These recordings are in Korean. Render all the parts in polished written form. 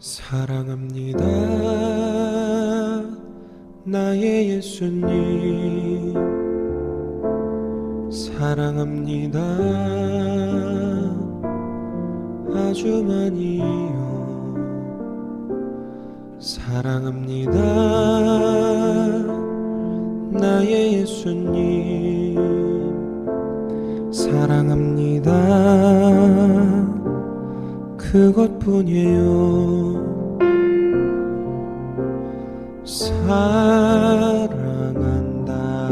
사랑합니다 나의 예수님, 사랑합니다 아주 많이요. 사랑합니다 나의 예수님, 사랑합니다 그것뿐이에요. 사랑한다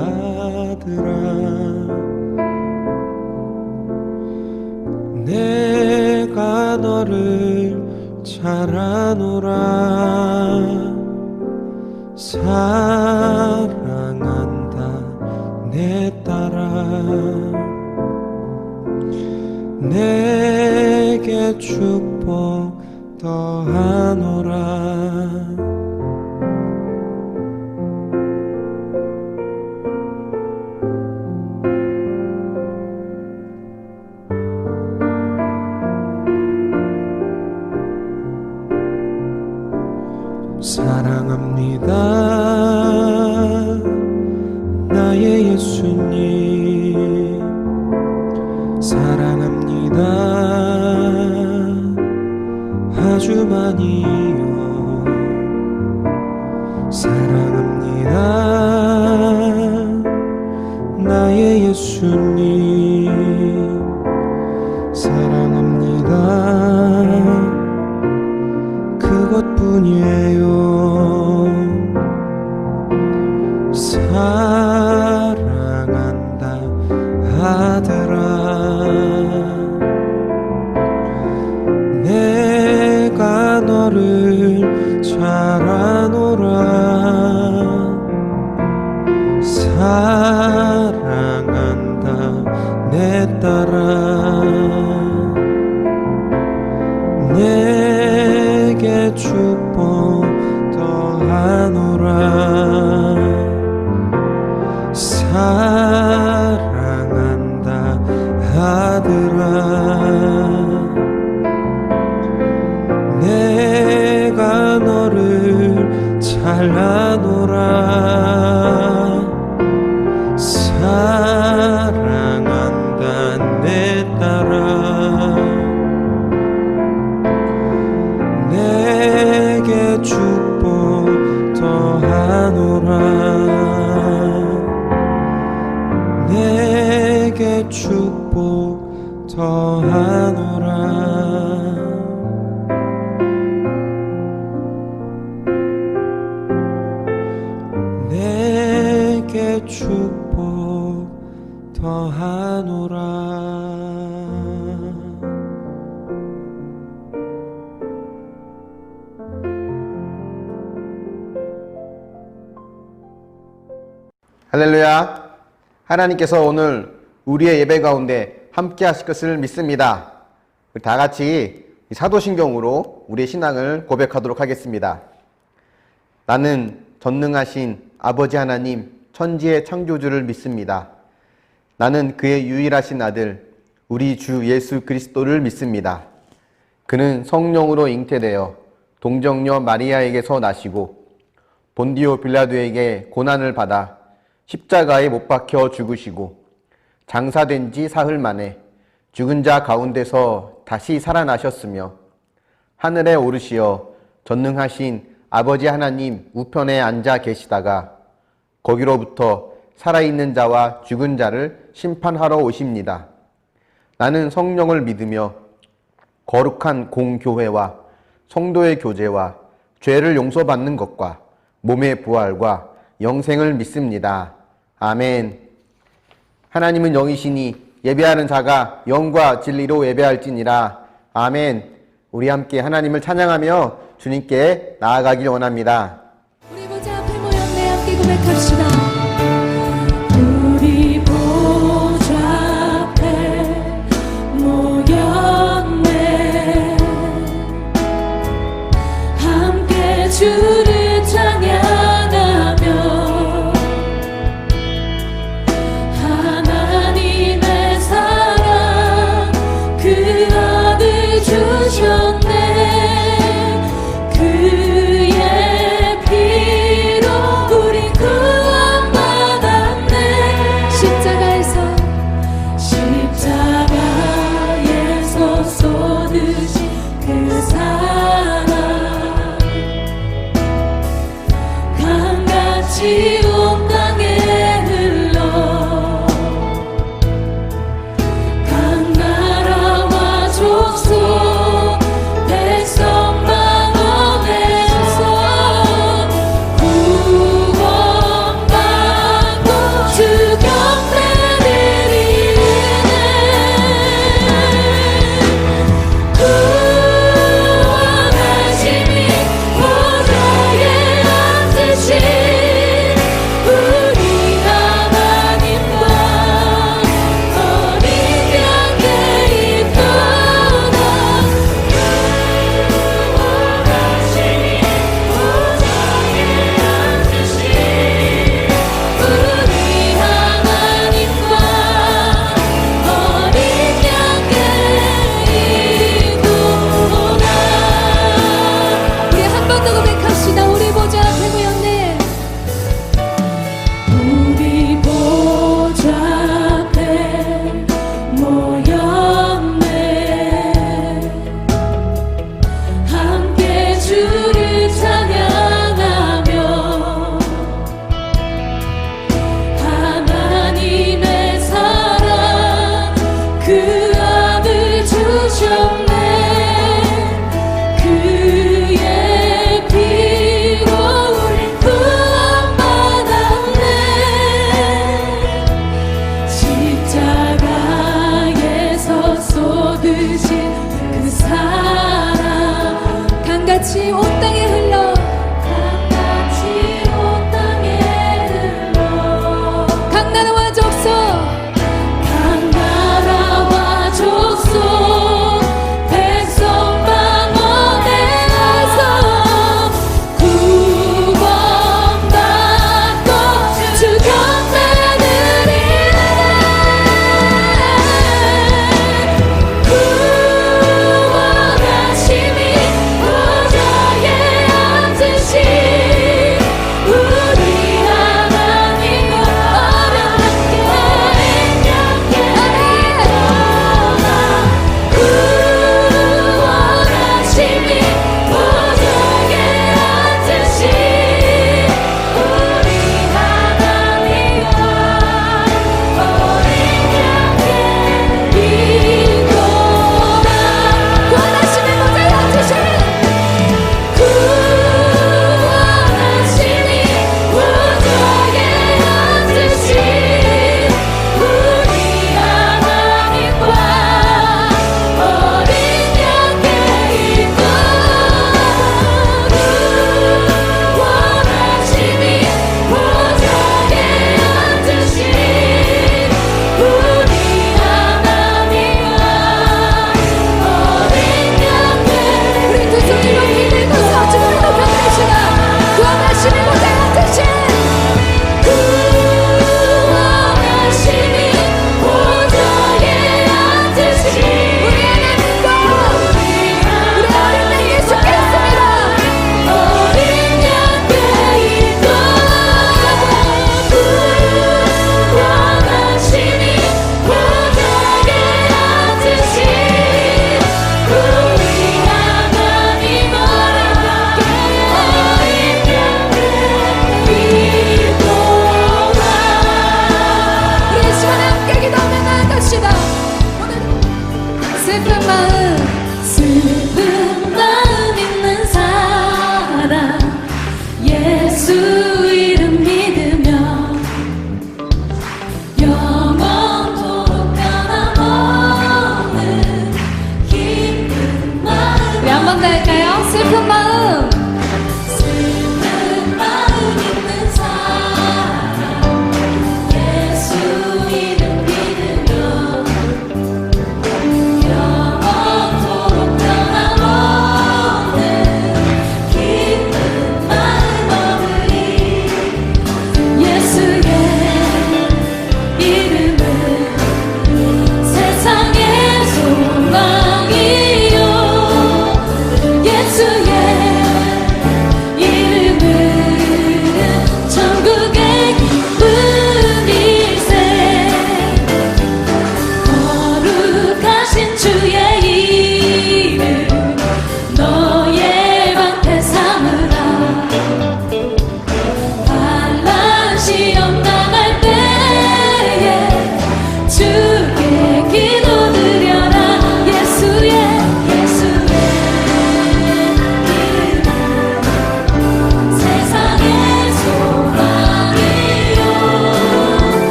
아들아, 내가 너를 잘 아노라. 사랑한다 내 딸아, 내게 축복 더하노라. 사랑합니다 나의 예수님, 사랑합니다 아주 많이요. 사랑합니다 나의 예수님, 사랑합니다 그것뿐이에요. 사랑한다 아들아, 내가 너를 잘 아노라. 사랑한다 내 딸아, 내게 축복 더하노라. 사랑한다 아들아, 내가 너를 잘 아노라. 사랑한다 내 딸아, 내게 축복 더하노라. 내게 축복 더하노라. 내게 축복 더하노라. 할렐루야. 하나님께서 오늘 우리의 예배 가운데 함께 하실 것을 믿습니다. 다 같이 사도신경으로 우리의 신앙을 고백하도록 하겠습니다. 나는 전능하신 아버지 하나님 천지의 창조주를 믿습니다. 나는 그의 유일하신 아들 우리 주 예수 그리스도를 믿습니다. 그는 성령으로 잉태되어 동정녀 마리아에게서 나시고 본디오 빌라도에게 고난을 받아 십자가에 못 박혀 죽으시고 장사된 지 사흘 만에 죽은 자 가운데서 다시 살아나셨으며 하늘에 오르시어 전능하신 아버지 하나님 우편에 앉아 계시다가 거기로부터 살아있는 자와 죽은 자를 심판하러 오십니다. 나는 성령을 믿으며 거룩한 공교회와 성도의 교제와 죄를 용서받는 것과 몸의 부활과 영생을 믿습니다. 아멘. 하나님은 영이시니 예배하는 자가 영과 진리로 예배할지니라. 아멘. 우리 함께 하나님을 찬양하며 주님께 나아가길 원합니다. 우리 보좌 앞에 모였네. 함께 고백합시다. 우리 보좌 앞에 모였네. 함께 주를 찬양하며 하나님의 사랑 그 아들 주셨네.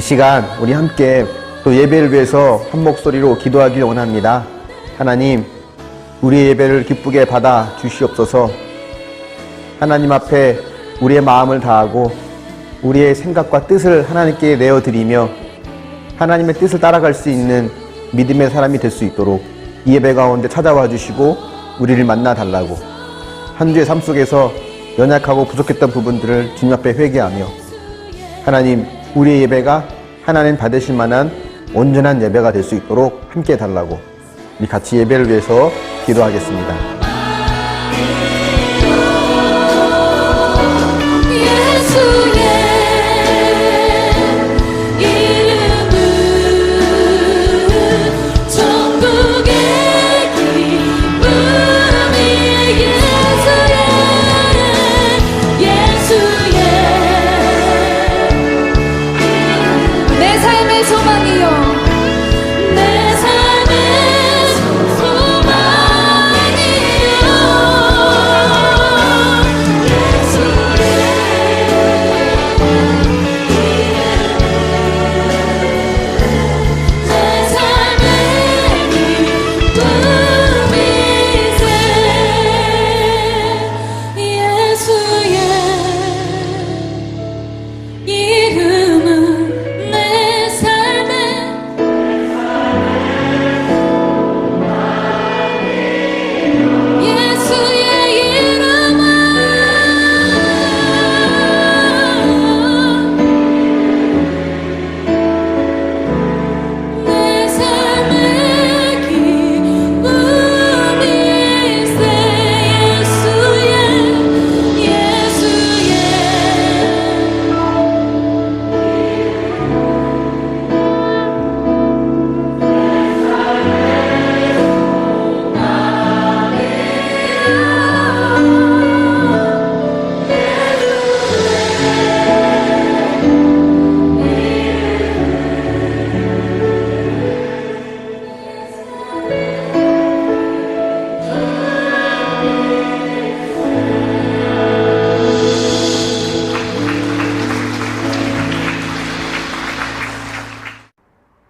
시간 우리 함께 또 예배를 위해서 한 목소리로 기도하길 원합니다. 하나님, 우리의 예배를 기쁘게 받아 주시옵소서. 하나님 앞에 우리의 마음을 다하고 우리의 생각과 뜻을 하나님께 내어드리며 하나님의 뜻을 따라갈 수 있는 믿음의 사람이 될 수 있도록 이 예배 가운데 찾아와 주시고 우리를 만나 달라고, 한 주의 삶 속에서 연약하고 부족했던 부분들을 주님 앞에 회개하며 하나님, 우리의 예배가 하나님 받으실 만한 온전한 예배가 될 수 있도록 함께 해달라고 우리 같이 예배를 위해서 기도하겠습니다.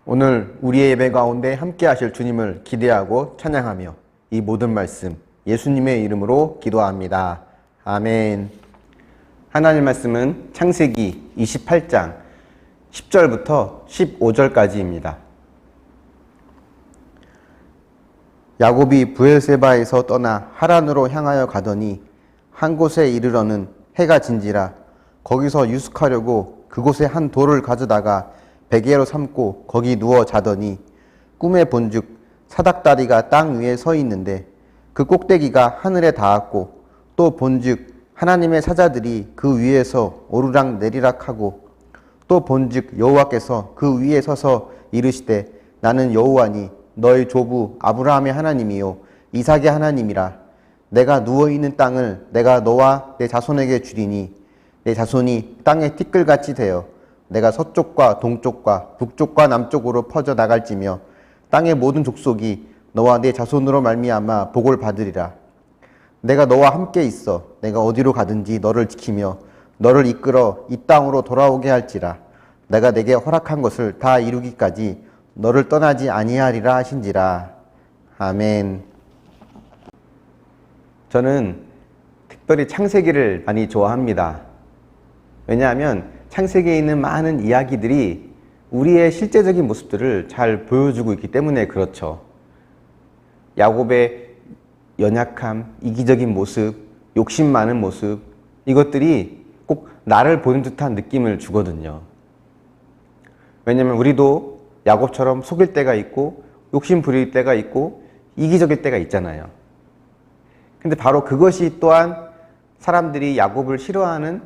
오늘 우리의 예배 가운데 함께 하실 주님을 기대하고 찬양하며 이 모든 말씀 예수님의 이름으로 기도합니다. 아멘. 하나님 말씀은 창세기 28장 10절부터 15절까지입니다. 야곱이 브엘세바에서 떠나 하란으로 향하여 가더니 한 곳에 이르러는 해가 진지라 거기서 유숙하려고 그곳에 한 돌을 가져다가 베개로 삼고 거기 누워 자더니 꿈에 본즉 사닥다리가 땅 위에 서 있는데 그 꼭대기가 하늘에 닿았고 또 본즉 하나님의 사자들이 그 위에서 오르락 내리락 하고 또 본즉 여호와께서 그 위에 서서 이르시되 나는 여호와니 너의 조부 아브라함의 하나님이요 이삭의 하나님이라. 내가 누워있는 땅을 내가 너와 내 자손에게 주리니 내 자손이 땅의 티끌같이 되어 내가 서쪽과 동쪽과 북쪽과 남쪽으로 퍼져 나갈지며 땅의 모든 족속이 너와 내 자손으로 말미암아 복을 받으리라. 내가 너와 함께 있어 내가 어디로 가든지 너를 지키며 너를 이끌어 이 땅으로 돌아오게 할지라. 내가 내게 허락한 것을 다 이루기까지 너를 떠나지 아니하리라 하신지라. 아멘. 저는 특별히 창세기를 많이 좋아합니다. 왜냐하면 창세기에 있는 많은 이야기들이 우리의 실제적인 모습들을 잘 보여주고 있기 때문에 그렇죠. 야곱의 연약함, 이기적인 모습, 욕심 많은 모습, 이것들이 꼭 나를 보는 듯한 느낌을 주거든요. 왜냐하면 우리도 야곱처럼 속일 때가 있고 욕심 부릴 때가 있고 이기적일 때가 있잖아요. 근데 바로 그것이 또한 사람들이 야곱을 싫어하는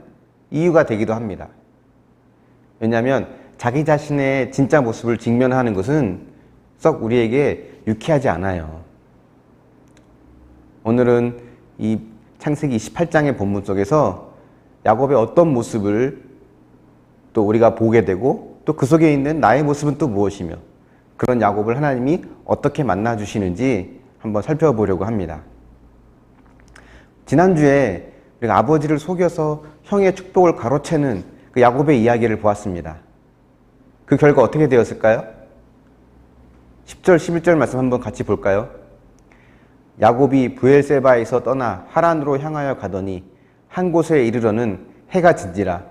이유가 되기도 합니다. 왜냐하면 자기 자신의 진짜 모습을 직면하는 것은 썩 우리에게 유쾌하지 않아요. 오늘은 이 창세기 28장의 본문 속에서 야곱의 어떤 모습을 또 우리가 보게 되고 또 그 속에 있는 나의 모습은 또 무엇이며 그런 야곱을 하나님이 어떻게 만나 주시는지 한번 살펴보려고 합니다. 지난주에 우리가 아버지를 속여서 형의 축복을 가로채는 그 야곱의 이야기를 보았습니다. 그 결과 어떻게 되었을까요? 10절, 11절 말씀 한번 같이 볼까요? 야곱이 브엘세바에서 떠나 하란으로 향하여 가더니 한 곳에 이르러는 해가 진지라.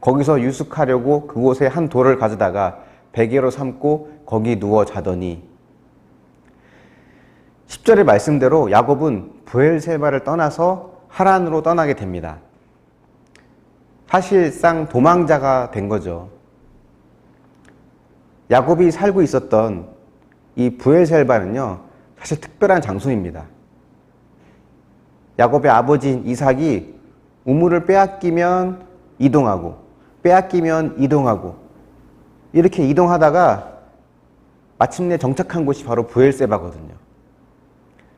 거기서 유숙하려고 그곳에 한 돌을 가져다가 베개로 삼고 거기 누워 자더니. 10절의 말씀대로 야곱은 브엘세바를 떠나서 하란으로 떠나게 됩니다. 사실상 도망자가 된 거죠. 야곱이 살고 있었던 이 브엘세바는요, 사실 특별한 장소입니다. 야곱의 아버지인 이삭이 우물을 빼앗기면 이동하고, 빼앗기면 이동하고, 이렇게 이동하다가 마침내 정착한 곳이 바로 브엘세바거든요.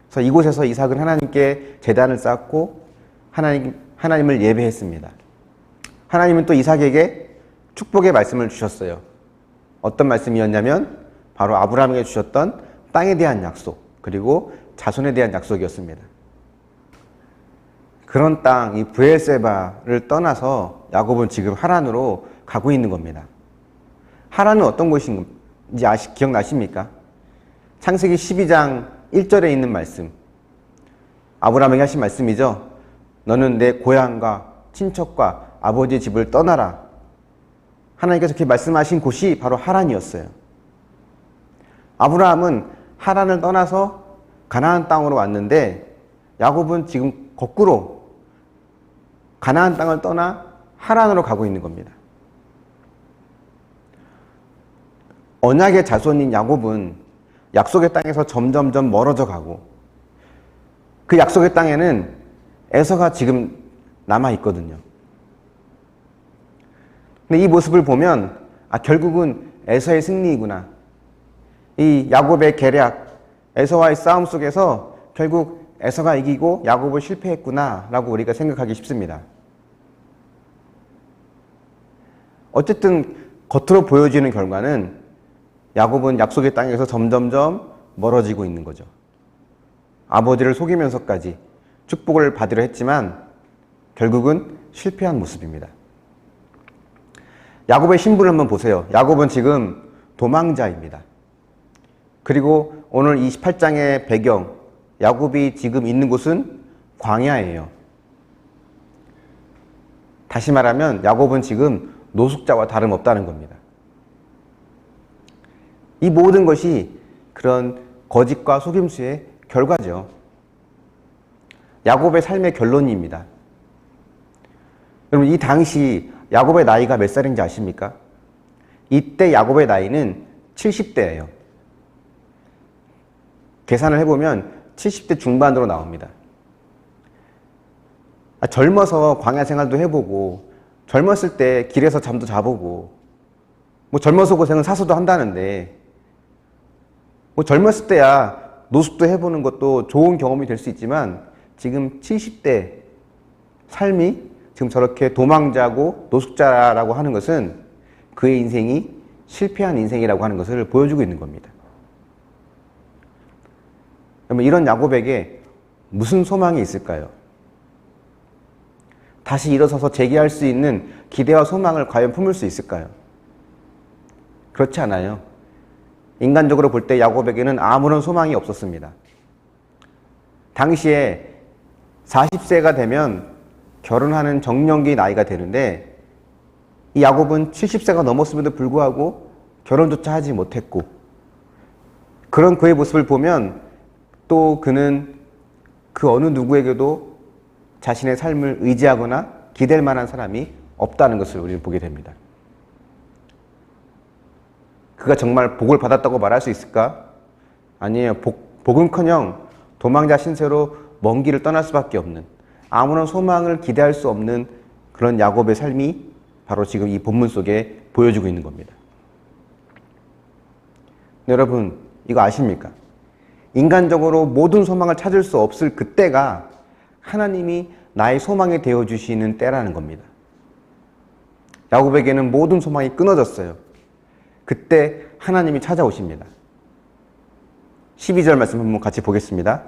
그래서 이곳에서 이삭은 하나님께 제단을 쌓고 하나님을 예배했습니다. 하나님은 또 이삭에게 축복의 말씀을 주셨어요. 어떤 말씀이었냐면 바로 아브라함에게 주셨던 땅에 대한 약속, 그리고 자손에 대한 약속이었습니다. 그런 땅, 이 브엘세바를 떠나서 야곱은 지금 하란으로 가고 있는 겁니다. 하란은 어떤 곳인지 기억나십니까? 창세기 12장 1절에 있는 말씀, 아브라함에게 하신 말씀이죠. 너는 내 고향과 친척과 아버지의 집을 떠나라. 하나님께서 그렇게 말씀하신 곳이 바로 하란이었어요. 아브라함은 하란을 떠나서 가나안 땅으로 왔는데 야곱은 지금 거꾸로 가나안 땅을 떠나 하란으로 가고 있는 겁니다. 언약의 자손인 야곱은 약속의 땅에서 점점점 멀어져 가고, 그 약속의 땅에는 에서가 지금 남아 있거든요. 근데 이 모습을 보면 결국은 에서의 승리이구나. 이 야곱의 계략, 에서와의 싸움 속에서 결국 에서가 이기고 야곱은 실패했구나 라고 우리가 생각하기 쉽습니다. 어쨌든 겉으로 보여지는 결과는 야곱은 약속의 땅에서 점점점 멀어지고 있는 거죠. 아버지를 속이면서까지 축복을 받으려 했지만 결국은 실패한 모습입니다. 야곱의 신분을 한번 보세요. 야곱은 지금 도망자입니다. 그리고 오늘 28장의 배경, 야곱이 지금 있는 곳은 광야예요. 다시 말하면 야곱은 지금 노숙자와 다름없다는 겁니다. 이 모든 것이 그런 거짓과 속임수의 결과죠. 야곱의 삶의 결론입니다. 여러분, 이 당시 야곱의 나이가 몇 살인지 아십니까? 이때 야곱의 나이는 70대예요. 계산을 해보면 70대 중반으로 나옵니다. 젊어서 광야 생활도 해보고, 젊었을 때 길에서 잠도 자보고, 젊어서 고생은 사서도 한다는데, 젊었을 때야 노숙도 해보는 것도 좋은 경험이 될 수 있지만, 지금 70대 삶이 지금 저렇게 도망자고 노숙자라고 하는 것은 그의 인생이 실패한 인생이라고 하는 것을 보여주고 있는 겁니다. 그러면 이런 야곱에게 무슨 소망이 있을까요? 다시 일어서서 재기할 수 있는 기대와 소망을 과연 품을 수 있을까요? 그렇지 않아요. 인간적으로 볼 때 야곱에게는 아무런 소망이 없었습니다. 당시에 40세가 되면 결혼하는 정년기 나이가 되는데, 이 야곱은 70세가 넘었음에도 불구하고 결혼조차 하지 못했고, 그런 그의 모습을 보면 또 그는 그 어느 누구에게도 자신의 삶을 의지하거나 기댈 만한 사람이 없다는 것을 우리는 보게 됩니다. 그가 정말 복을 받았다고 말할 수 있을까? 아니에요. 복은커녕 도망자 신세로 먼 길을 떠날 수밖에 없는, 아무런 소망을 기대할 수 없는 그런 야곱의 삶이 바로 지금 이 본문 속에 보여주고 있는 겁니다. 여러분, 이거 아십니까? 인간적으로 모든 소망을 찾을 수 없을 그때가 하나님이 나의 소망이 되어주시는 때라는 겁니다. 야곱에게는 모든 소망이 끊어졌어요. 그때 하나님이 찾아오십니다. 12절 말씀 한번 같이 보겠습니다.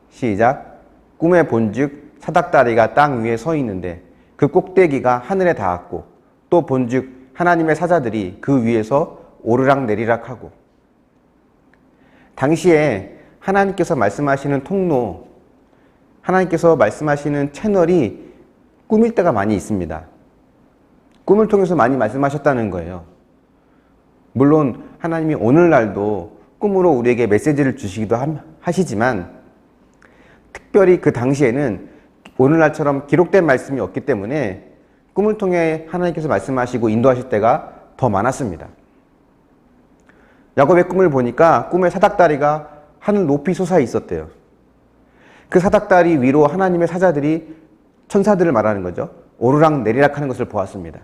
시작. 꿈에 본즉 사닥다리가 땅 위에 서 있는데 그 꼭대기가 하늘에 닿았고, 또 본즉 하나님의 사자들이 그 위에서 오르락내리락하고, 당시에 하나님께서 말씀하시는 통로, 하나님께서 말씀하시는 채널이 꿈일 때가 많이 있습니다. 꿈을 통해서 많이 말씀하셨다는 거예요. 물론 하나님이 오늘날도 꿈으로 우리에게 메시지를 주시기도 하시지만, 특별히 그 당시에는 오늘날처럼 기록된 말씀이 없기 때문에 꿈을 통해 하나님께서 말씀하시고 인도하실 때가 더 많았습니다. 야곱의 꿈을 보니까 꿈에 사닥다리가 하늘 높이 솟아 있었대요. 그 사닥다리 위로 하나님의 사자들이, 천사들을 말하는 거죠, 오르락 내리락 하는 것을 보았습니다.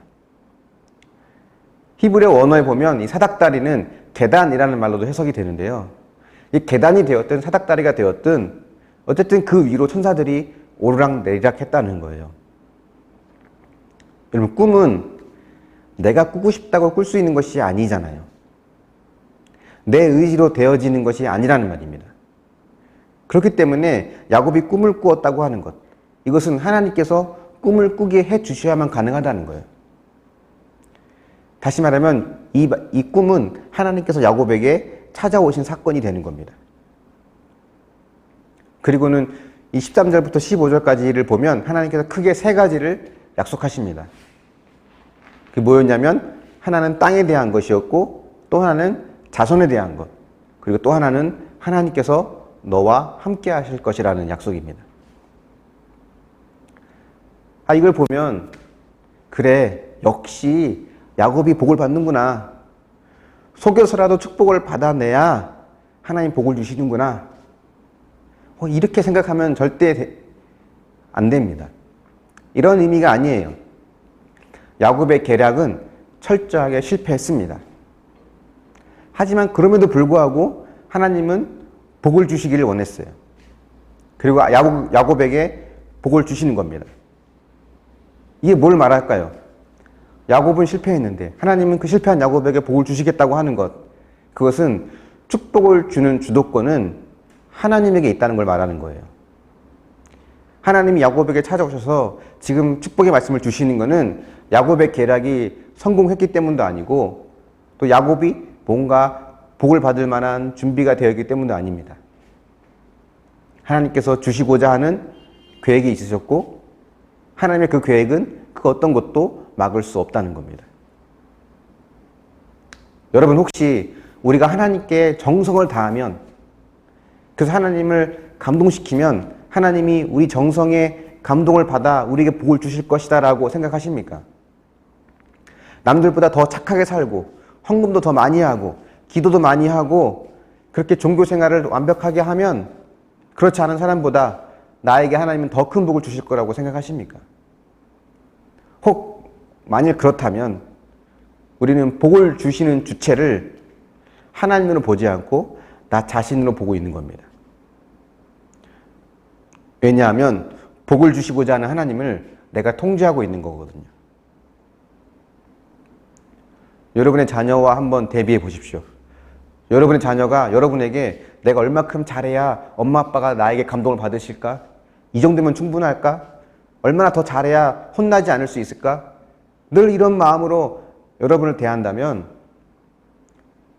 히브리어 원어에 보면 이 사닥다리는 계단이라는 말로도 해석이 되는데요, 이 계단이 되었든 사닥다리가 되었든 어쨌든 그 위로 천사들이 오르락 내리락 했다는 거예요. 여러분, 꿈은 내가 꾸고 싶다고 꿀 수 있는 것이 아니잖아요. 내 의지로 되어지는 것이 아니라는 말입니다. 그렇기 때문에 야곱이 꿈을 꾸었다고 하는 것, 이것은 하나님께서 꿈을 꾸게 해 주셔야만 가능하다는 거예요. 다시 말하면 이 꿈은 하나님께서 야곱에게 찾아오신 사건이 되는 겁니다. 그리고는 이 13절부터 15절까지를 보면 하나님께서 크게 세 가지를 약속하십니다. 그게 뭐였냐면, 하나는 땅에 대한 것이었고, 또 하나는 자손에 대한 것, 그리고 또 하나는 하나님께서 너와 함께 하실 것이라는 약속입니다. 이걸 보면, 그래, 역시 야곱이 복을 받는구나, 속여서라도 축복을 받아내야 하나님 복을 주시는구나, 이렇게 생각하면 절대 안 됩니다. 이런 의미가 아니에요. 야곱의 계략은 철저하게 실패했습니다. 하지만 그럼에도 불구하고 하나님은 복을 주시기를 원했어요. 그리고 야곱에게 복을 주시는 겁니다. 이게 뭘 말할까요? 야곱은 실패했는데 하나님은 그 실패한 야곱에게 복을 주시겠다고 하는 것, 그것은 축복을 주는 주도권은 하나님에게 있다는 걸 말하는 거예요. 하나님이 야곱에게 찾아오셔서 지금 축복의 말씀을 주시는 것은 야곱의 계략이 성공했기 때문도 아니고, 또 야곱이 뭔가 복을 받을 만한 준비가 되어 있기 때문도 아닙니다. 하나님께서 주시고자 하는 계획이 있으셨고, 하나님의 그 계획은 그 어떤 것도 막을 수 없다는 겁니다. 여러분, 혹시 우리가 하나님께 정성을 다하면, 그래서 하나님을 감동시키면 하나님이 우리 정성에 감동을 받아 우리에게 복을 주실 것이다 라고 생각하십니까? 남들보다 더 착하게 살고, 헌금도 더 많이 하고, 기도도 많이 하고, 그렇게 종교 생활을 완벽하게 하면 그렇지 않은 사람보다 나에게 하나님은 더 큰 복을 주실 거라고 생각하십니까? 혹 만일 그렇다면 우리는 복을 주시는 주체를 하나님으로 보지 않고 나 자신으로 보고 있는 겁니다. 왜냐하면 복을 주시고자 하는 하나님을 내가 통제하고 있는 거거든요. 여러분의 자녀와 한번 대비해 보십시오. 여러분의 자녀가 여러분에게 내가 얼마큼 잘해야 엄마 아빠가 나에게 감동을 받으실까? 이 정도면 충분할까? 얼마나 더 잘해야 혼나지 않을 수 있을까? 늘 이런 마음으로 여러분을 대한다면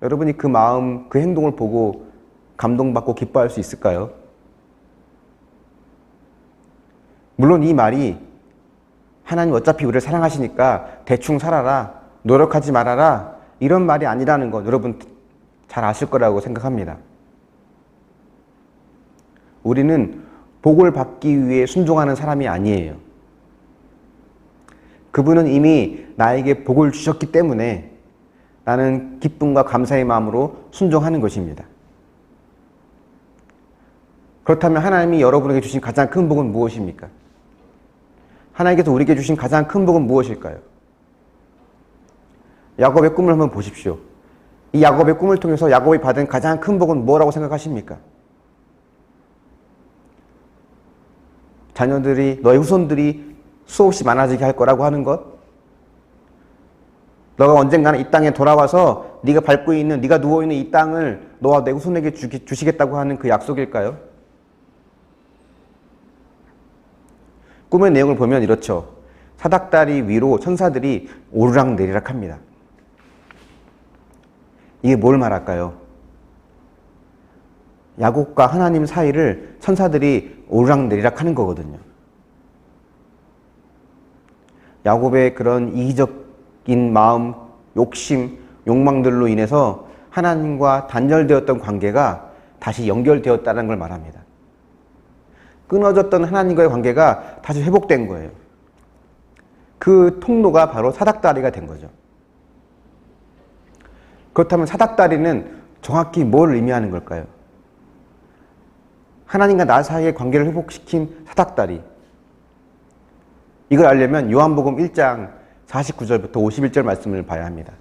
여러분이 그 마음, 그 행동을 보고 감동받고 기뻐할 수 있을까요? 물론 이 말이 하나님 어차피 우리를 사랑하시니까 대충 살아라, 노력하지 말아라, 이런 말이 아니라는 거 여러분 잘 아실 거라고 생각합니다. 우리는 복을 받기 위해 순종하는 사람이 아니에요. 그분은 이미 나에게 복을 주셨기 때문에 나는 기쁨과 감사의 마음으로 순종하는 것입니다. 그렇다면 하나님이 여러분에게 주신 가장 큰 복은 무엇입니까? 하나님께서 우리에게 주신 가장 큰 복은 무엇일까요? 야곱의 꿈을 한번 보십시오. 이 야곱의 꿈을 통해서 야곱이 받은 가장 큰 복은 뭐라고 생각하십니까? 자녀들이, 너의 후손들이 수없이 많아지게 할 거라고 하는 것? 너가 언젠가는 이 땅에 돌아와서 네가 밟고 있는, 네가 누워있는 이 땅을 너와 내 후손에게 주시겠다고 하는 그 약속일까요? 꿈의 내용을 보면 이렇죠. 사닥다리 위로 천사들이 오르락내리락 합니다. 이게 뭘 말할까요? 야곱과 하나님 사이를 천사들이 오르락내리락 하는 거거든요. 야곱의 그런 이기적인 마음, 욕심, 욕망들로 인해서 하나님과 단절되었던 관계가 다시 연결되었다는 걸 말합니다. 끊어졌던 하나님과의 관계가 다시 회복된 거예요. 그 통로가 바로 사닥다리가 된 거죠. 그렇다면 사닥다리는 정확히 뭘 의미하는 걸까요? 하나님과 나 사이의 관계를 회복시킨 사닥다리. 이걸 알려면 요한복음 1장 49절부터 51절 말씀을 봐야 합니다.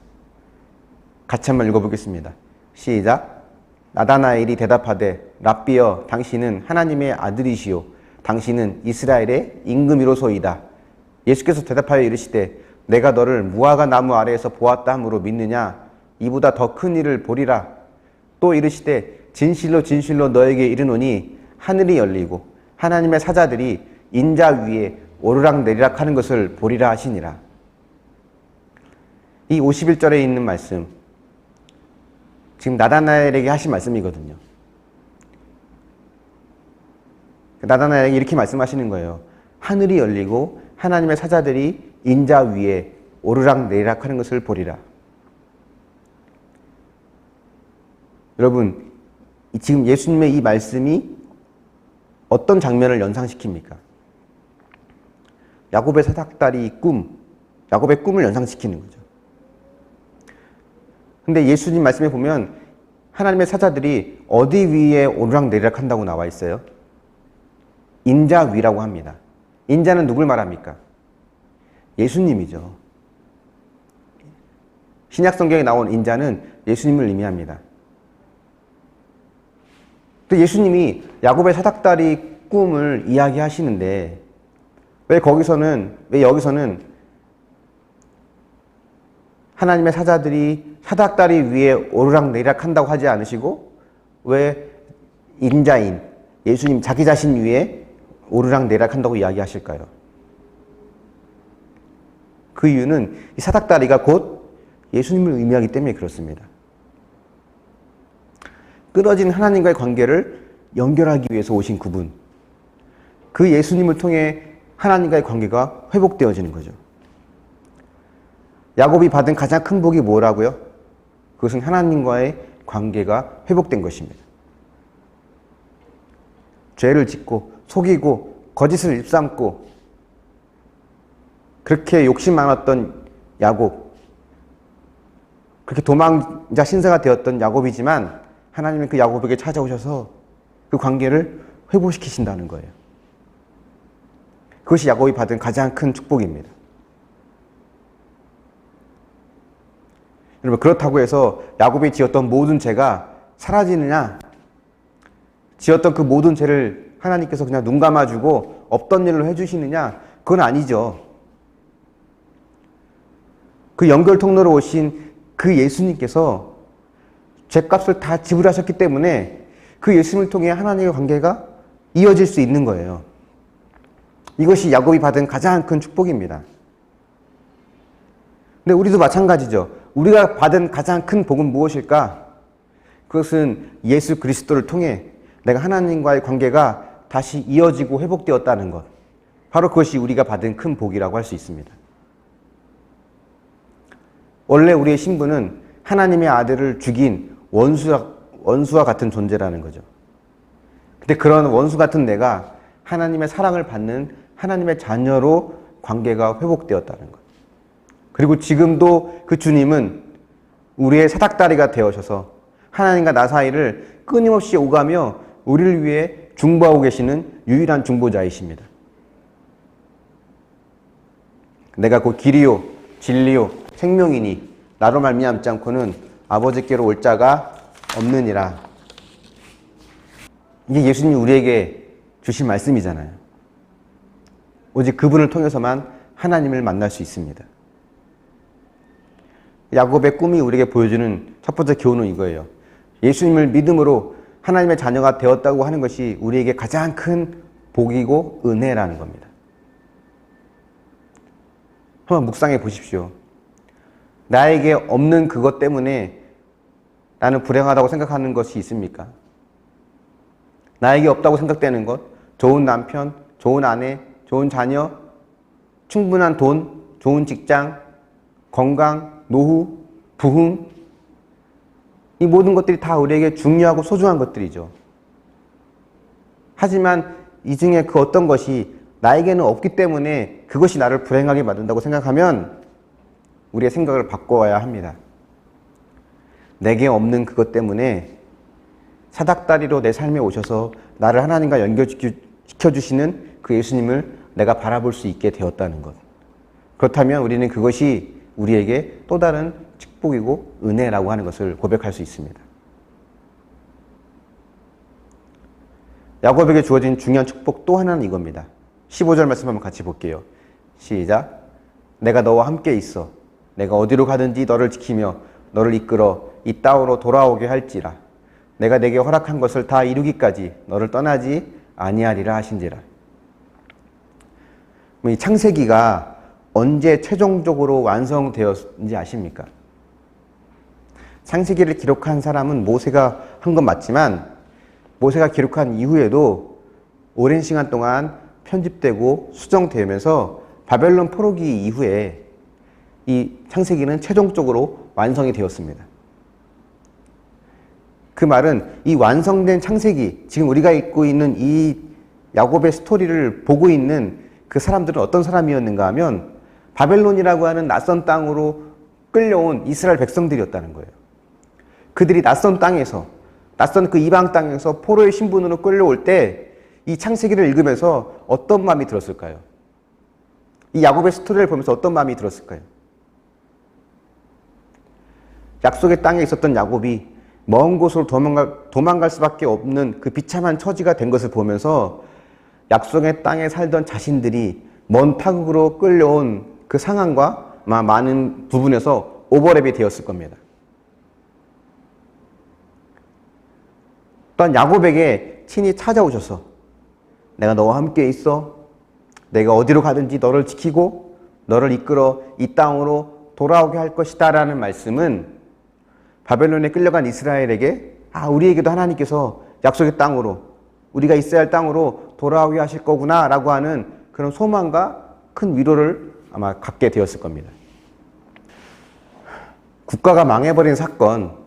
같이 한번 읽어보겠습니다. 시작. 나다나엘이 대답하되 랍비여 당신은 하나님의 아들이시요 당신은 이스라엘의 임금이로소이다. 예수께서 대답하여 이르시되 내가 너를 무화과 나무 아래에서 보았다 함으로 믿느냐? 이보다 더 큰 일을 보리라. 또 이르시되 진실로 진실로 너에게 이르노니 하늘이 열리고 하나님의 사자들이 인자 위에 오르락내리락 하는 것을 보리라 하시니라. 이 51절에 있는 말씀, 지금 나다나엘에게 하신 말씀이거든요. 나다나엘에게 이렇게 말씀하시는 거예요. 하늘이 열리고 하나님의 사자들이 인자 위에 오르락내리락 하는 것을 보리라. 여러분, 지금 예수님의 이 말씀이 어떤 장면을 연상시킵니까? 야곱의 사닥다리 꿈, 야곱의 꿈을 연상시키는 거죠. 근데 예수님 말씀에 보면 하나님의 사자들이 어디 위에 오르락내리락 한다고 나와 있어요? 인자 위라고 합니다. 인자는 누굴 말합니까? 예수님이죠. 신약 성경에 나온 인자는 예수님을 의미합니다. 또 예수님이 야곱의 사닥다리 꿈을 이야기하시는데 왜 여기서는 하나님의 사자들이 사닥다리 위에 오르락내리락 한다고 하지 않으시고 왜 인자인 예수님 자기 자신 위에 오르락내리락 한다고 이야기하실까요? 그 이유는 이 사닥다리가 곧 예수님을 의미하기 때문에 그렇습니다. 끊어진 하나님과의 관계를 연결하기 위해서 오신 그분, 그 예수님을 통해 하나님과의 관계가 회복되어지는 거죠. 야곱이 받은 가장 큰 복이 뭐라고요? 그것은 하나님과의 관계가 회복된 것입니다. 죄를 짓고 속이고 거짓을 입삼고 그렇게 욕심 많았던 야곱, 그렇게 도망자 신세가 되었던 야곱이지만 하나님은 그 야곱에게 찾아오셔서 그 관계를 회복시키신다는 거예요. 그것이 야곱이 받은 가장 큰 축복입니다. 여러분, 그렇다고 해서 야곱이 지었던 모든 죄가 사라지느냐? 지었던 그 모든 죄를 하나님께서 그냥 눈 감아주고 없던 일로 해주시느냐? 그건 아니죠. 그 연결 통로로 오신 그 예수님께서 죄값을 다 지불하셨기 때문에 그 예수님을 통해 하나님의 관계가 이어질 수 있는 거예요. 이것이 야곱이 받은 가장 큰 축복입니다. 근데 우리도 마찬가지죠. 우리가 받은 가장 큰 복은 무엇일까? 그것은 예수 그리스도를 통해 내가 하나님과의 관계가 다시 이어지고 회복되었다는 것. 바로 그것이 우리가 받은 큰 복이라고 할 수 있습니다. 원래 우리의 신분은 하나님의 아들을 죽인 원수와 같은 존재라는 거죠. 근데 그런 원수 같은 내가 하나님의 사랑을 받는 하나님의 자녀로 관계가 회복되었다는 것. 그리고 지금도 그 주님은 우리의 사닥다리가 되어셔서 하나님과 나 사이를 끊임없이 오가며 우리를 위해 중보하고 계시는 유일한 중보자이십니다. 내가 곧 길이요 진리요 생명이니 나로 말미암지 않고는 아버지께로 올 자가 없느니라. 이게 예수님이 우리에게 주신 말씀이잖아요. 오직 그분을 통해서만 하나님을 만날 수 있습니다. 야곱의 꿈이 우리에게 보여주는 첫 번째 교훈은 이거예요. 예수님을 믿음으로 하나님의 자녀가 되었다고 하는 것이 우리에게 가장 큰 복이고 은혜라는 겁니다. 한번 묵상해 보십시오. 나에게 없는 그것 때문에 나는 불행하다고 생각하는 것이 있습니까? 나에게 없다고 생각되는 것, 좋은 남편, 좋은 아내, 좋은 자녀, 충분한 돈, 좋은 직장, 건강, 노후, 부흥, 이 모든 것들이 다 우리에게 중요하고 소중한 것들이죠. 하지만 이 중에 그 어떤 것이 나에게는 없기 때문에 그것이 나를 불행하게 만든다고 생각하면 우리의 생각을 바꿔야 합니다. 내게 없는 그것 때문에 사닥다리로 내 삶에 오셔서 나를 하나님과 연결시켜주시는 그 예수님을 내가 바라볼 수 있게 되었다는 것. 그렇다면 우리는 그것이 우리에게 또 다른 축복이고 은혜라고 하는 것을 고백할 수 있습니다. 야곱에게 주어진 중요한 축복 또 하나는 이겁니다. 15절 말씀 한번 같이 볼게요. 시작. 내가 너와 함께 있어. 내가 어디로 가든지 너를 지키며 너를 이끌어 이 땅으로 돌아오게 할지라. 내가 내게 허락한 것을 다 이루기까지 너를 떠나지 아니하리라 하신지라. 이 창세기가 언제 최종적으로 완성되었는지 아십니까? 창세기를 기록한 사람은 모세가 한 건 맞지만 모세가 기록한 이후에도 오랜 시간 동안 편집되고 수정되면서 바벨론 포로기 이후에 이 창세기는 최종적으로 완성이 되었습니다. 그 말은 이 완성된 창세기, 지금 우리가 읽고 있는 이 야곱의 스토리를 보고 있는 그 사람들은 어떤 사람이었는가 하면 바벨론이라고 하는 낯선 땅으로 끌려온 이스라엘 백성들이었다는 거예요. 그들이 낯선 땅에서, 낯선 그 이방 땅에서 포로의 신분으로 끌려올 때 이 창세기를 읽으면서 어떤 마음이 들었을까요? 이 야곱의 스토리를 보면서 어떤 마음이 들었을까요? 약속의 땅에 있었던 야곱이 먼 곳으로 도망갈 수밖에 없는 그 비참한 처지가 된 것을 보면서 약속의 땅에 살던 자신들이 먼 타국으로 끌려온 그 상황과 많은 부분에서 오버랩이 되었을 겁니다. 또한 야곱에게 친히 찾아오셔서 내가 너와 함께 있어. 내가 어디로 가든지 너를 지키고 너를 이끌어 이 땅으로 돌아오게 할 것이다 라는 말씀은 바벨론에 끌려간 이스라엘에게 우리에게도 하나님께서 약속의 땅으로 우리가 있어야 할 땅으로 돌아오게 하실 거구나 라고 하는 그런 소망과 큰 위로를 아마 갖게 되었을 겁니다. 국가가 망해버린 사건,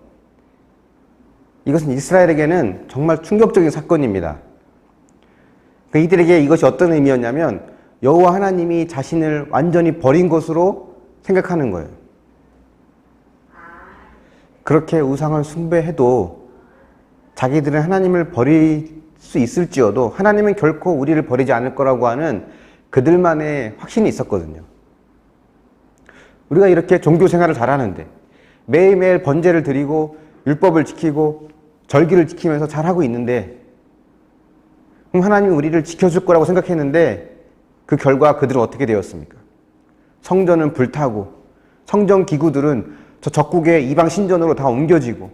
이것은 이스라엘에게는 정말 충격적인 사건입니다. 이들에게 이것이 어떤 의미였냐면 여호와 하나님이 자신을 완전히 버린 것으로 생각하는 거예요. 그렇게 우상을 숭배해도 자기들은 하나님을 버릴 수 있을지어도 하나님은 결코 우리를 버리지 않을 거라고 하는 그들만의 확신이 있었거든요. 우리가 이렇게 종교 생활을 잘하는데 매일매일 번제를 드리고 율법을 지키고 절기를 지키면서 잘하고 있는데 그럼 하나님이 우리를 지켜줄 거라고 생각했는데 그 결과 그들은 어떻게 되었습니까? 성전은 불타고 성전 기구들은 저 적국의 이방 신전으로 다 옮겨지고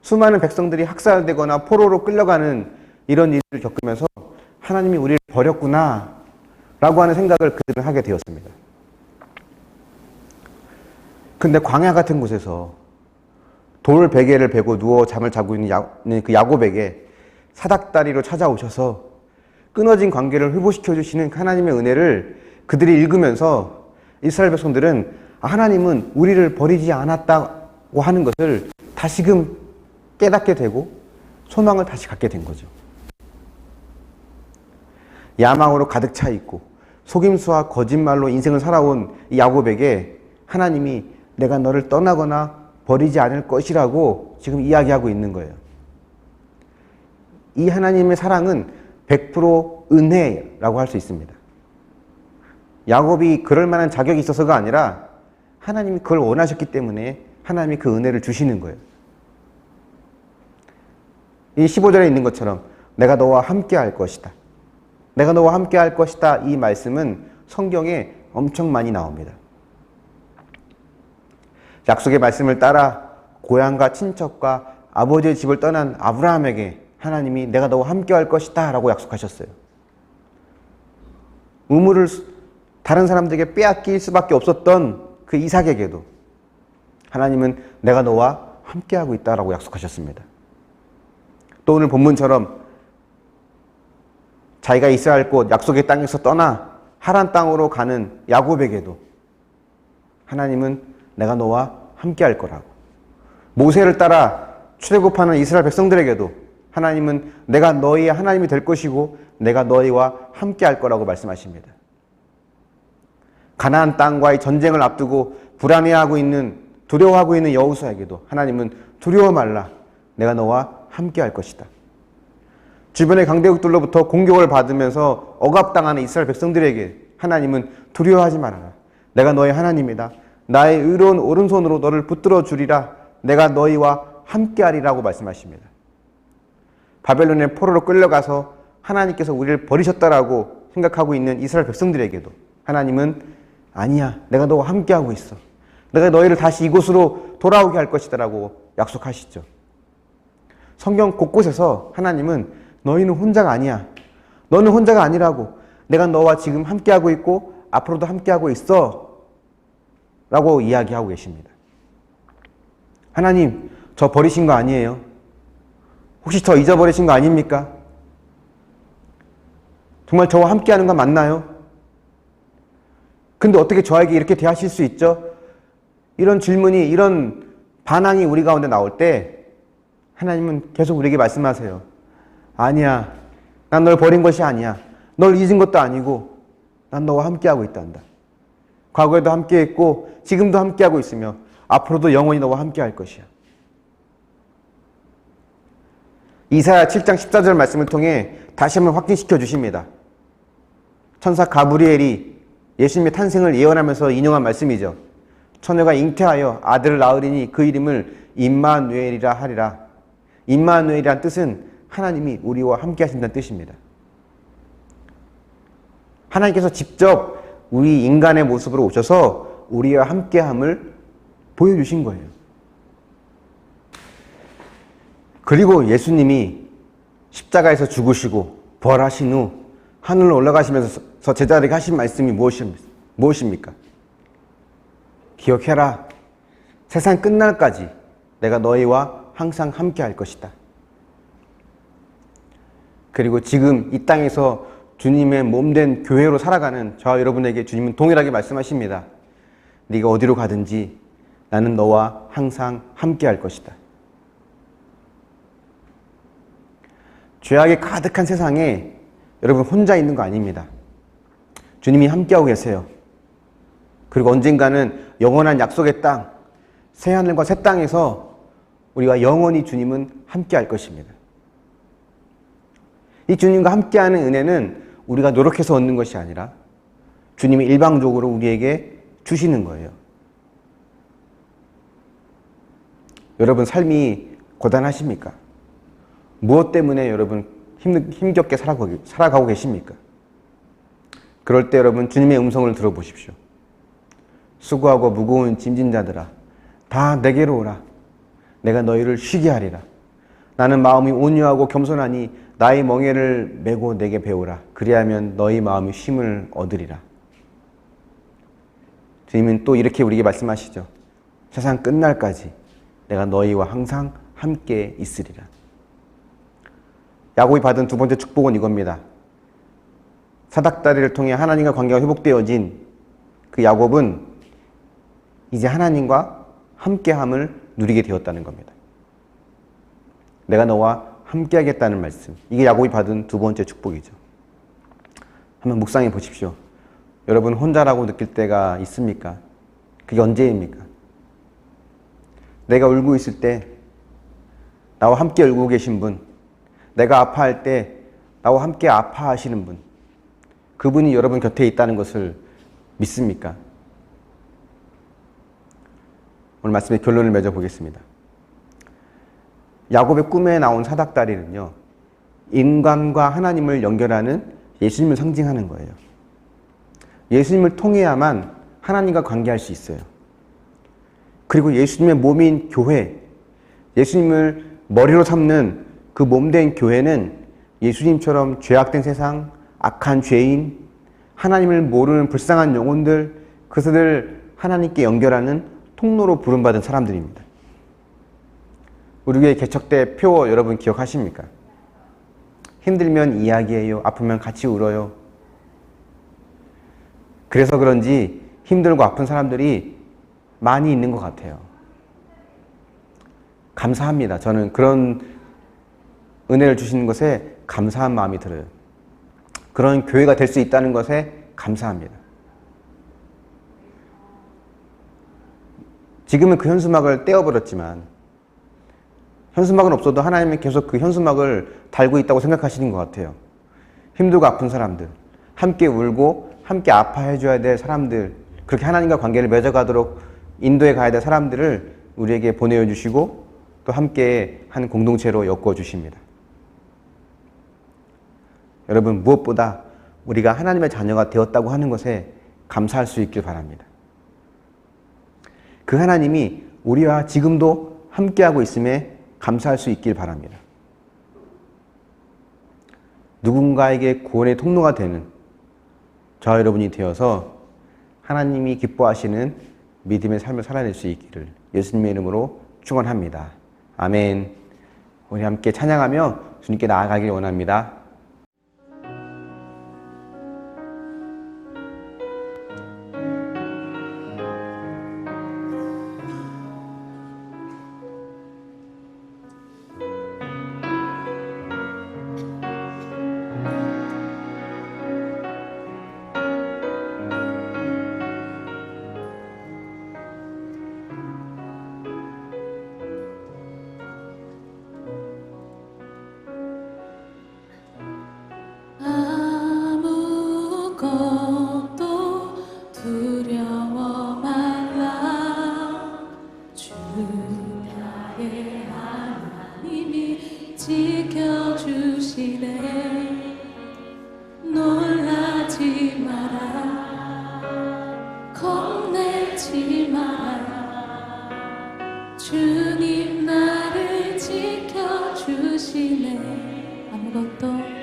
수많은 백성들이 학살되거나 포로로 끌려가는 이런 일을 겪으면서 하나님이 우리를 버렸구나 라고 하는 생각을 그들은 하게 되었습니다. 근데 광야 같은 곳에서 돌 베개를 베고 누워 잠을 자고 있는 그 야곱에게 사닥다리로 찾아오셔서 끊어진 관계를 회복시켜 주시는 하나님의 은혜를 그들이 읽으면서 이스라엘 백성들은 하나님은 우리를 버리지 않았다고 하는 것을 다시금 깨닫게 되고 소망을 다시 갖게 된 거죠. 야망으로 가득 차 있고 속임수와 거짓말로 인생을 살아온 이 야곱에게 하나님이 내가 너를 떠나거나 버리지 않을 것이라고 지금 이야기하고 있는 거예요. 이 하나님의 사랑은 100% 은혜라고 할 수 있습니다. 야곱이 그럴 만한 자격이 있어서가 아니라 하나님이 그걸 원하셨기 때문에 하나님이 그 은혜를 주시는 거예요. 이 15절에 있는 것처럼 내가 너와 함께 할 것이다. 내가 너와 함께 할 것이다. 이 말씀은 성경에 엄청 많이 나옵니다. 약속의 말씀을 따라 고향과 친척과 아버지의 집을 떠난 아브라함에게 하나님이 내가 너와 함께 할 것이다 라고 약속하셨어요. 우물을 다른 사람들에게 빼앗길 수밖에 없었던 그 이삭에게도 하나님은 내가 너와 함께하고 있다라고 약속하셨습니다. 또 오늘 본문처럼 자기가 있어야 할 곳 약속의 땅에서 떠나 하란 땅으로 가는 야곱에게도 하나님은 내가 너와 함께할 거라고, 모세를 따라 출애굽하는 이스라엘 백성들에게도 하나님은 내가 너희의 하나님이 될 것이고 내가 너희와 함께할 거라고 말씀하십니다. 가나안 땅과의 전쟁을 앞두고 불안해하고 있는, 두려워하고 있는 여호수아에게도 하나님은 두려워 말라, 내가 너와 함께할 것이다. 주변의 강대국들로부터 공격을 받으면서 억압당하는 이스라엘 백성들에게 하나님은 두려워하지 말아라, 내가 너의 하나님이다, 나의 의로운 오른손으로 너를 붙들어 주리라, 내가 너희와 함께하리라고 말씀하십니다. 바벨론의 포로로 끌려가서 하나님께서 우리를 버리셨다라고 생각하고 있는 이스라엘 백성들에게도 하나님은 아니야, 내가 너와 함께하고 있어, 내가 너희를 다시 이곳으로 돌아오게 할 것이다라고 약속하시죠. 성경 곳곳에서 하나님은 너희는 혼자가 아니야, 너는 혼자가 아니라고, 내가 너와 지금 함께하고 있고 앞으로도 함께하고 있어 라고 이야기하고 계십니다. 하나님, 저 버리신 거 아니에요? 혹시 저 잊어버리신 거 아닙니까? 정말 저와 함께하는 건 맞나요? 근데 어떻게 저에게 이렇게 대하실 수 있죠? 이런 질문이, 이런 반항이 우리 가운데 나올 때 하나님은 계속 우리에게 말씀하세요. 아니야, 난 널 버린 것이 아니야, 널 잊은 것도 아니고 난 너와 함께하고 있단다. 과거에도 함께했고 지금도 함께하고 있으며 앞으로도 영원히 너와 함께할 것이야. 이사야 7장 14절 말씀을 통해 다시 한번 확진시켜 주십니다. 천사 가브리엘이 예수님의 탄생을 예언하면서 인용한 말씀이죠. 처녀가 잉태하여 아들을 낳으리니 그 이름을 임마누엘이라 하리라. 임마누엘이란 뜻은 하나님이 우리와 함께 하신다는 뜻입니다. 하나님께서 직접 우리 인간의 모습으로 오셔서 우리와 함께함을 보여주신 거예요. 그리고 예수님이 십자가에서 죽으시고 부활하신 후 하늘로 올라가시면서 제자들에게 하신 말씀이 무엇입니까? 기억해라. 세상 끝날까지 내가 너희와 항상 함께 할 것이다. 그리고 지금 이 땅에서 주님의 몸된 교회로 살아가는 저와 여러분에게 주님은 동일하게 말씀하십니다. 네가 어디로 가든지 나는 너와 항상 함께 할 것이다. 죄악이 가득한 세상에 여러분 혼자 있는 거 아닙니다. 주님이 함께하고 계세요. 그리고 언젠가는 영원한 약속의 땅, 새하늘과 새 땅에서 우리와 영원히 주님은 함께할 것입니다. 이 주님과 함께하는 은혜는 우리가 노력해서 얻는 것이 아니라 주님이 일방적으로 우리에게 주시는 거예요. 여러분 삶이 고단하십니까? 무엇 때문에 여러분 힘겹게 살아가고 계십니까? 그럴 때 여러분 주님의 음성을 들어보십시오. 수고하고 무거운 짐진 자들아, 다 내게로 오라. 내가 너희를 쉬게 하리라. 나는 마음이 온유하고 겸손하니 나의 멍에를 메고 내게 배우라. 그리하면 너희 마음이 쉼을 얻으리라. 주님은 또 이렇게 우리에게 말씀하시죠. 세상 끝날까지 내가 너희와 항상 함께 있으리라. 야곱이 받은 두 번째 축복은 이겁니다. 사닥다리를 통해 하나님과 관계가 회복되어진 그 야곱은 이제 하나님과 함께함을 누리게 되었다는 겁니다. 내가 너와 함께하겠다는 말씀. 이게 야곱이 받은 두 번째 축복이죠. 한번 묵상해 보십시오. 여러분 혼자라고 느낄 때가 있습니까? 그게 언제입니까? 내가 울고 있을 때 나와 함께 울고 계신 분, 내가 아파할 때 나와 함께 아파하시는 분, 그분이 여러분 곁에 있다는 것을 믿습니까? 오늘 말씀의 결론을 맺어보겠습니다. 야곱의 꿈에 나온 사닥다리는요, 인간과 하나님을 연결하는 예수님을 상징하는 거예요. 예수님을 통해야만 하나님과 관계할 수 있어요. 그리고 예수님의 몸인 교회, 예수님을 머리로 삼는 그 몸된 교회는 예수님처럼 죄악된 세상, 악한 죄인, 하나님을 모르는 불쌍한 영혼들, 그것을 하나님께 연결하는 통로로 부름받은 사람들입니다. 우리 교회 개척대 표 여러분 기억하십니까? 힘들면 이야기해요. 아프면 같이 울어요. 그래서 그런지 힘들고 아픈 사람들이 많이 있는 것 같아요. 감사합니다. 저는 그런 은혜를 주시는 것에 감사한 마음이 들어요. 그런 교회가 될 수 있다는 것에 감사합니다. 지금은 그 현수막을 떼어버렸지만 현수막은 없어도 하나님은 계속 그 현수막을 달고 있다고 생각하시는 것 같아요. 힘들고 아픈 사람들, 함께 울고 함께 아파해줘야 될 사람들, 그렇게 하나님과 관계를 맺어가도록 인도해 가야 될 사람들을 우리에게 보내어 주시고 또 함께 한 공동체로 엮어 주십니다. 여러분, 무엇보다 우리가 하나님의 자녀가 되었다고 하는 것에 감사할 수 있길 바랍니다. 그 하나님이 우리와 지금도 함께하고 있음에 감사할 수 있길 바랍니다. 누군가에게 구원의 통로가 되는 저와 여러분이 되어서 하나님이 기뻐하시는 믿음의 삶을 살아낼 수 있기를 예수님의 이름으로 축원합니다. 아멘. 우리 함께 찬양하며 주님께 나아가길 원합니다. 아무것도 두려워 말라. 주 나의 하나님이 지켜주시네. 놀라지 마라. 겁내지 마라. 주님 나를 지켜주시네. 아무것도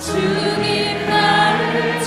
주님 나를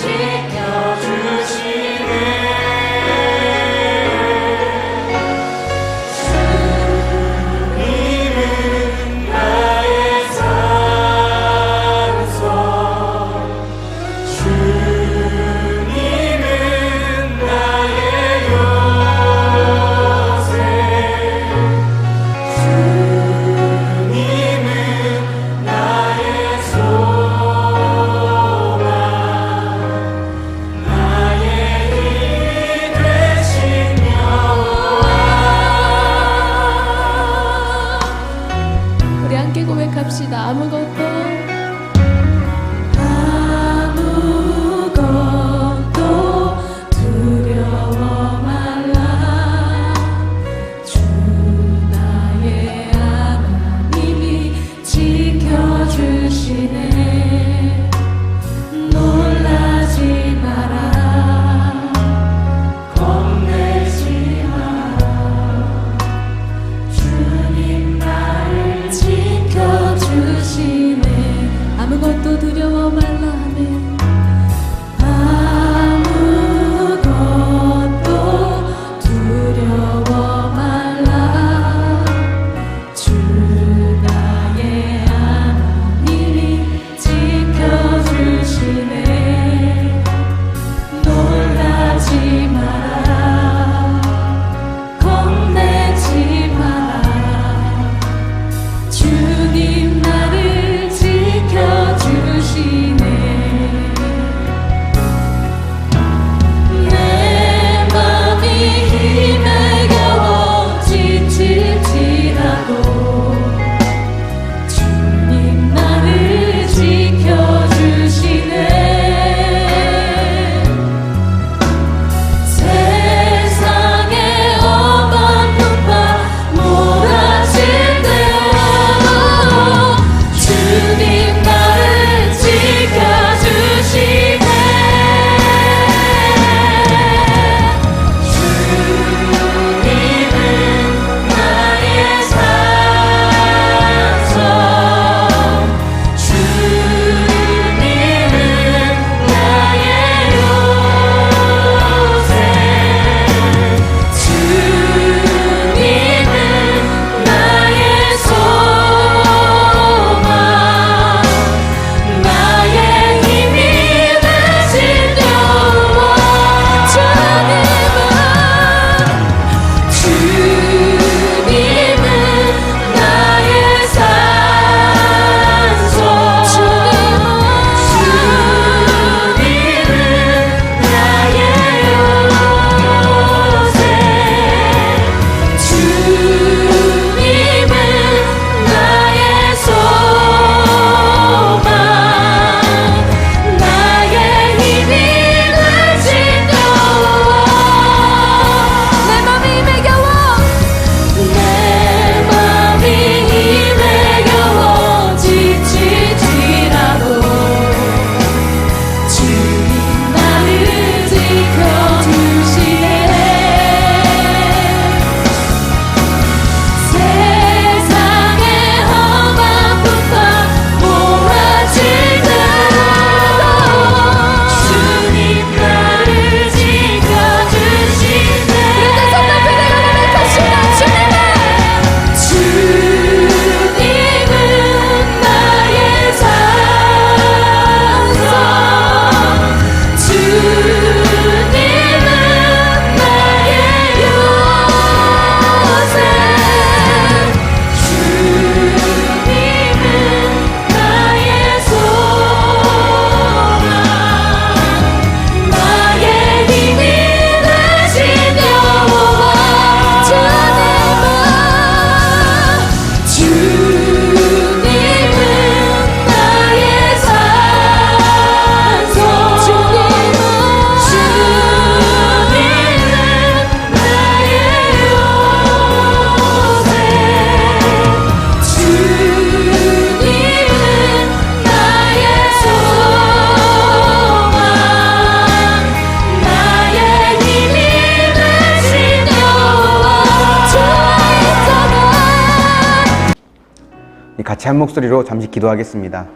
같이 한 목소리로 잠시 기도하겠습니다.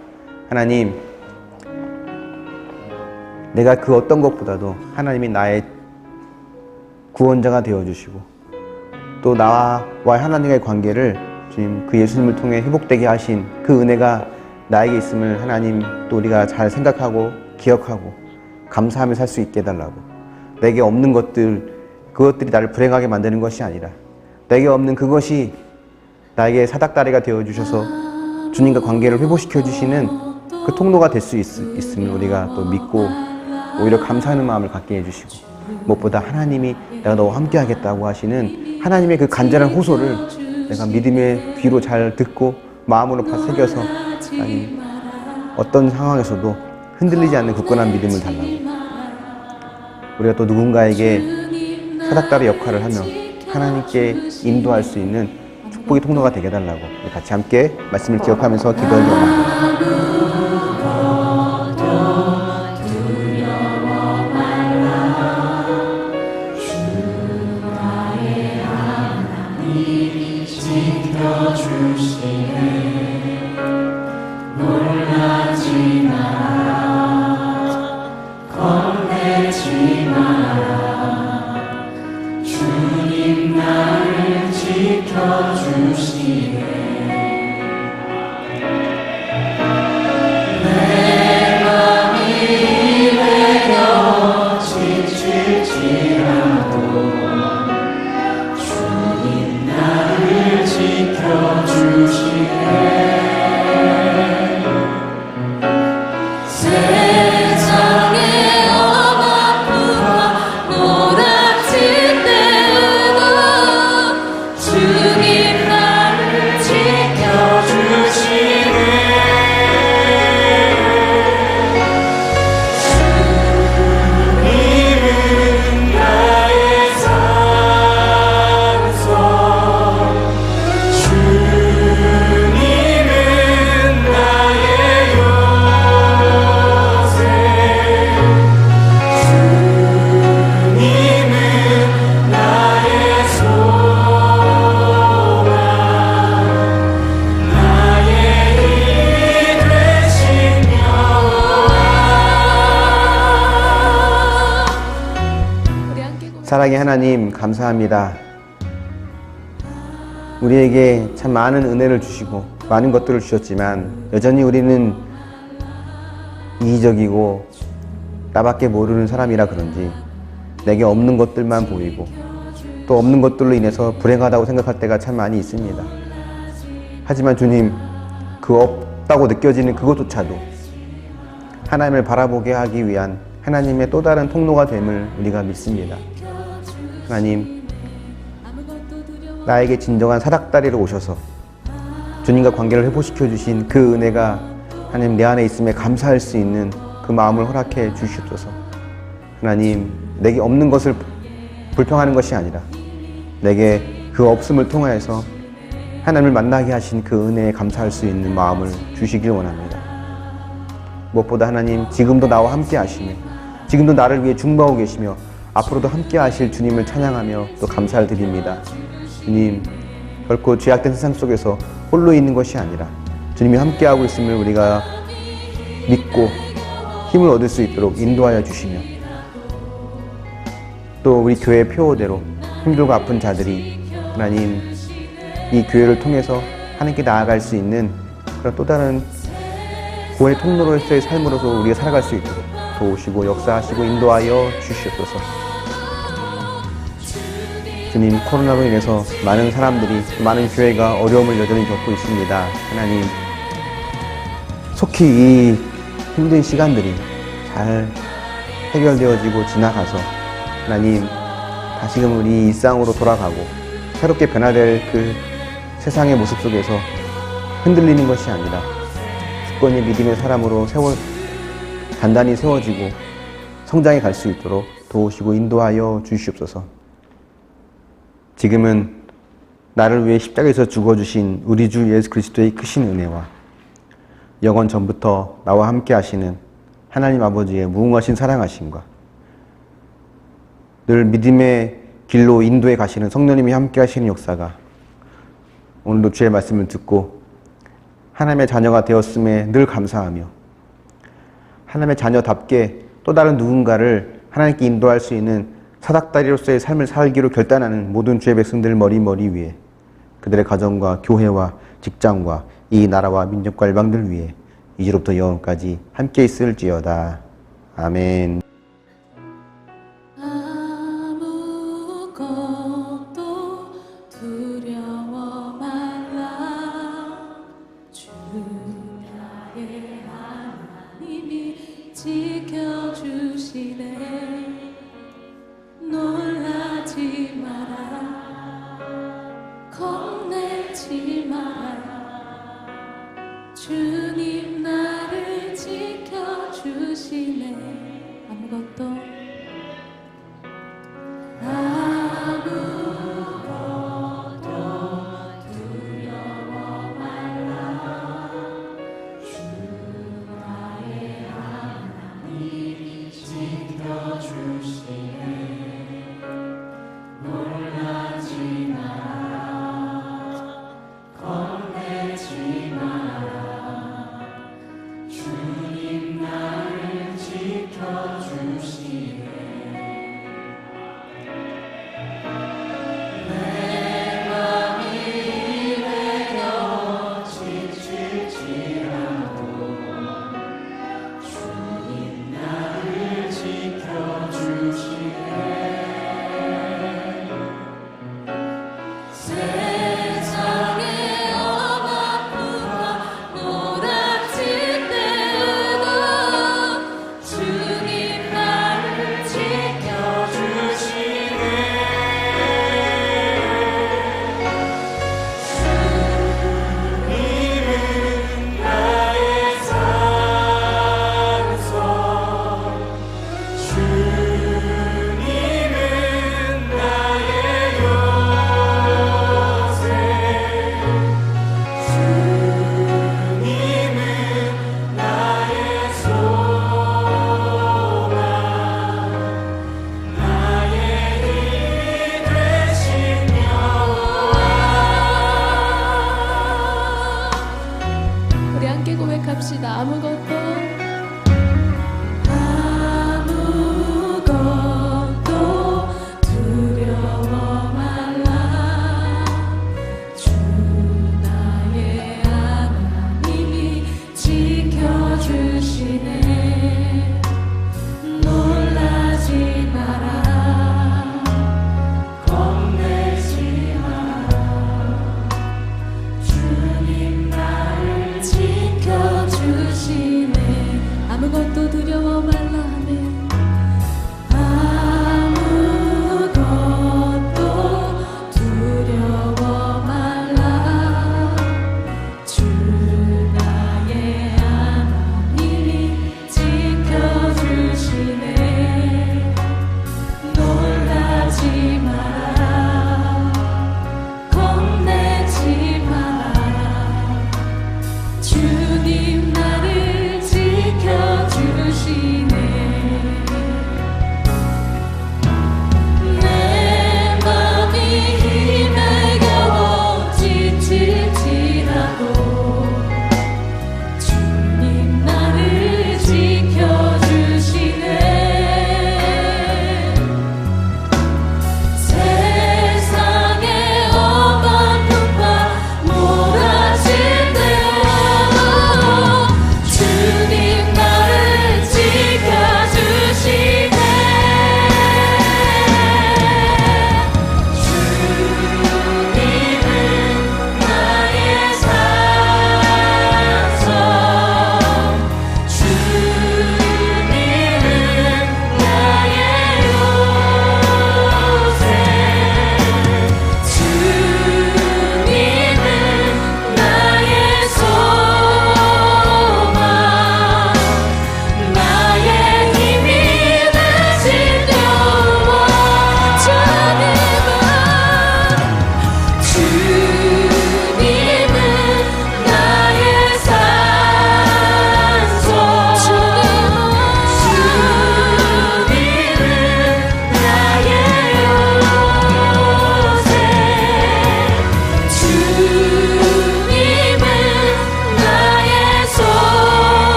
하나님, 내가 그 어떤 것보다도 하나님이 나의 구원자가 되어주시고 또 나와 하나님과의 관계를 주님 그 예수님을 통해 회복되게 하신 그 은혜가 나에게 있음을 하나님 또 우리가 잘 생각하고 기억하고 감사하며 살 수 있게 해달라고. 내게 없는 것들, 그것들이 나를 불행하게 만드는 것이 아니라 내게 없는 그것이 나에게 사닥다리가 되어주셔서 주님과 관계를 회복시켜 주시는 그 통로가 될 수 있음을 우리가 또 믿고 오히려 감사하는 마음을 갖게 해주시고, 무엇보다 하나님이 내가 너와 함께 하겠다고 하시는 하나님의 그 간절한 호소를 내가 믿음의 귀로 잘 듣고 마음으로 새겨서 하나님 어떤 상황에서도 흔들리지 않는 굳건한 믿음을 달라고. 우리가 또 누군가에게 사닥다리 역할을 하며 하나님께 인도할 수 있는 축복의 통로가 되게 해달라고 우리 같이 함께 말씀을 기억하면서 기도를 드립니다. 사랑의 하나님, 감사합니다. 우리에게 참 많은 은혜를 주시고 많은 것들을 주셨지만 여전히 우리는 이기적이고 나밖에 모르는 사람이라 그런지 내게 없는 것들만 보이고 또 없는 것들로 인해서 불행하다고 생각할 때가 참 많이 있습니다. 하지만 주님, 그 없다고 느껴지는 그것조차도 하나님을 바라보게 하기 위한 하나님의 또 다른 통로가 됨을 우리가 믿습니다. 하나님, 나에게 진정한 사닥다리로 오셔서 주님과 관계를 회복시켜 주신 그 은혜가 하나님 내 안에 있음에 감사할 수 있는 그 마음을 허락해 주시옵소서. 하나님, 내게 없는 것을 불평하는 것이 아니라 내게 그 없음을 통하여서 하나님을 만나게 하신 그 은혜에 감사할 수 있는 마음을 주시길 원합니다. 무엇보다 하나님, 지금도 나와 함께 하시며 지금도 나를 위해 중보하고 계시며 앞으로도 함께 하실 주님을 찬양하며 또 감사를 드립니다. 주님, 결코 죄악된 세상 속에서 홀로 있는 것이 아니라 주님이 함께하고 있음을 우리가 믿고 힘을 얻을 수 있도록 인도하여 주시며 또 우리 교회 표어대로 힘들고 아픈 자들이 하나님 이 교회를 통해서 하나님께 나아갈 수 있는 그런 또 다른 구원의 통로로서의 삶으로서 우리가 살아갈 수 있도록 도우시고 역사하시고 인도하여 주시옵소서. 주님, 코로나로 인해서 많은 사람들이, 많은 교회가 어려움을 여전히 겪고 있습니다. 하나님, 속히 이 힘든 시간들이 잘 해결되어지고 지나가서 하나님, 다시금 우리 일상으로 돌아가고 새롭게 변화될 그 세상의 모습 속에서 흔들리는 것이 아니라 굳건히 믿음의 사람으로 단단히 세워지고 성장해 갈 수 있도록 도우시고 인도하여 주시옵소서. 지금은 나를 위해 십자가에서 죽어주신 우리 주 예수 그리스도의 크신 은혜와 영원 전부터 나와 함께 하시는 하나님 아버지의 무궁하신 사랑하심과 늘 믿음의 길로 인도해 가시는 성령님이 함께 하시는 역사가 오늘도 주의 말씀을 듣고 하나님의 자녀가 되었음에 늘 감사하며 하나님의 자녀답게 또 다른 누군가를 하나님께 인도할 수 있는 사닥다리로서의 삶을 살기로 결단하는 모든 주의 백성들 머리 위에 그들의 가정과 교회와 직장과 이 나라와 민족과 일방들 위에 이제로부터 영원까지 함께 있을지어다. 아멘. 아무것도 두려워 말라. 주 나의 하나님이 지켜주시네. 놀라지 마라. 겁내지 마라. 주님 나를 지켜주시네. 아무것도